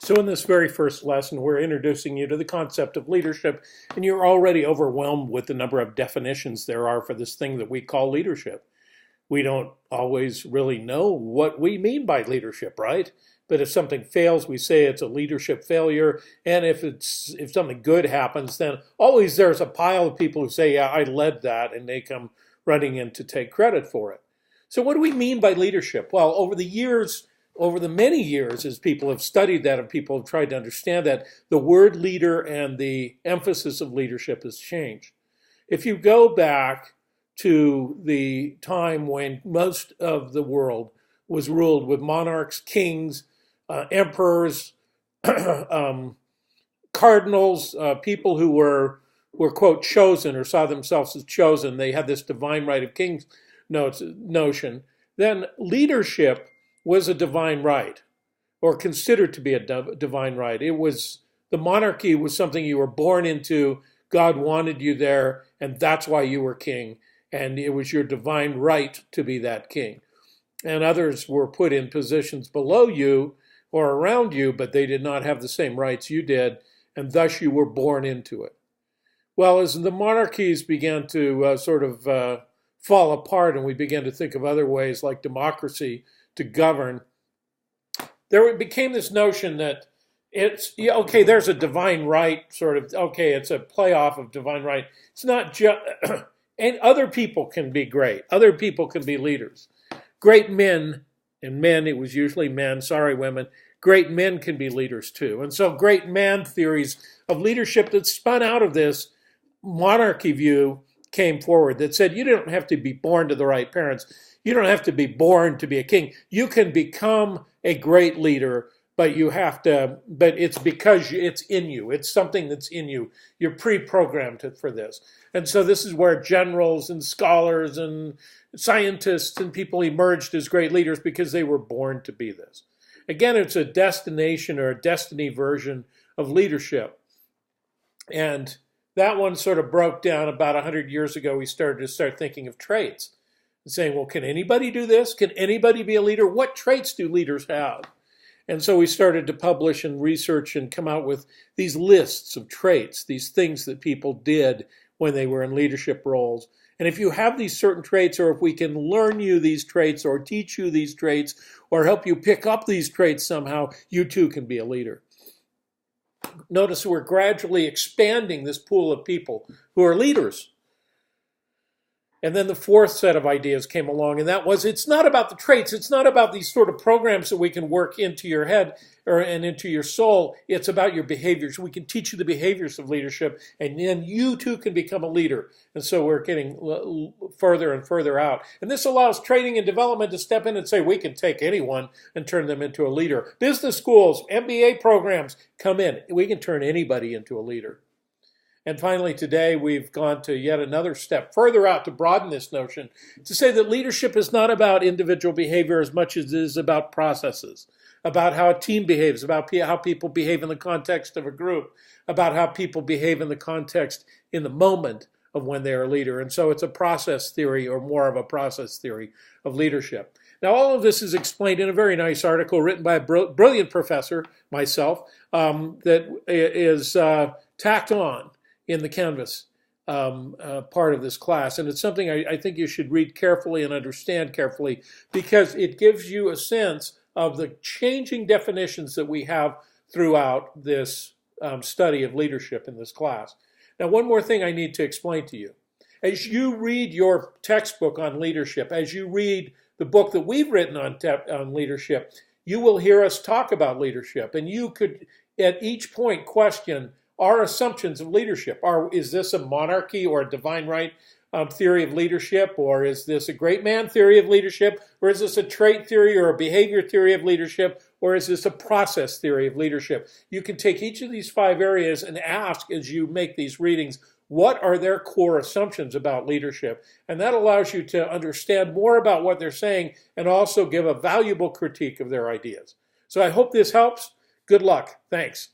So in this very first lesson, we're introducing you to the concept of leadership, and you're already overwhelmed with the number of definitions there are for this thing that we call leadership. We don't always really know what we mean by leadership, right? But if something fails, we say it's a leadership failure. And if something good happens, then always there's a pile of people who say, yeah, I led that, and they come running in to take credit for it. So what do we mean by leadership? Well, over the many years, as people have studied that and people have tried to understand that, the word leader and the emphasis of leadership has changed. If you go back to the time when most of the world was ruled with monarchs, kings, emperors, cardinals, people who were quote chosen or saw themselves as chosen. They had this divine right of kings notion. Then leadership was a divine right, or considered to be a divine right. It was the monarchy was something you were born into. God wanted you there, and that's why you were king. And it was your divine right to be that king. And others were put in positions below you or around you, but they did not have the same rights you did, and thus you were born into it. Well, as the monarchies began to fall apart and we began to think of other ways like democracy to govern, there became this notion that okay, there's a divine right, it's a playoff of divine right. It's not just, and other people can be great. Other people can be leaders. Great men, and men, it was usually men, sorry women, great men can be leaders too. And so great man theories of leadership that spun out of this monarchy view came forward that said you don't have to be born to the right parents. You don't have to be born to be a king. You can become a great leader, but it's because it's in you. It's something that's in you. You're pre-programmed for this. And so this is where generals and scholars and scientists and people emerged as great leaders because they were born to be this. Again, it's a destination or a destiny version of leadership. And that one sort of broke down about 100 years ago. We started to thinking of traits and saying, well, can anybody do this? Can anybody be a leader? What traits do leaders have? And so we started to publish and research and come out with these lists of traits, these things that people did when they were in leadership roles. And if you have these certain traits, or if we can learn you these traits or teach you these traits or help you pick up these traits somehow, you too can be a leader. Notice we're gradually expanding this pool of people who are leaders. And then the fourth set of ideas came along, and that was, it's not about the traits. It's not about these sort of programs that we can work into your head and into your soul. It's about your behaviors. We can teach you the behaviors of leadership, and then you too can become a leader. And so we're getting further and further out. And this allows training and development to step in and say, we can take anyone and turn them into a leader. Business schools, MBA programs, come in. We can turn anybody into a leader. And finally, today, we've gone to yet another step further out to broaden this notion, to say that leadership is not about individual behavior as much as it is about processes, about how a team behaves, about how people behave in the context of a group, about how people behave in the context in the moment of when they're a leader. And so it's a process theory, or more of a process theory of leadership. Now, all of this is explained in a very nice article written by a brilliant professor, myself, that is tacked on in the Canvas part of this class. And it's something I think you should read carefully and understand carefully, because it gives you a sense of the changing definitions that we have throughout this study of leadership in this class. Now, one more thing I need to explain to you. As you read your textbook on leadership, as you read the book that we've written on leadership, you will hear us talk about leadership. And you could, at each point, question our assumptions of leadership. Is this a monarchy or a divine right theory of leadership? Or is this a great man theory of leadership? Or is this a trait theory or a behavior theory of leadership? Or is this a process theory of leadership? You can take each of these 5 areas and ask, as you make these readings, what are their core assumptions about leadership? And that allows you to understand more about what they're saying and also give a valuable critique of their ideas. So I hope this helps. Good luck. Thanks.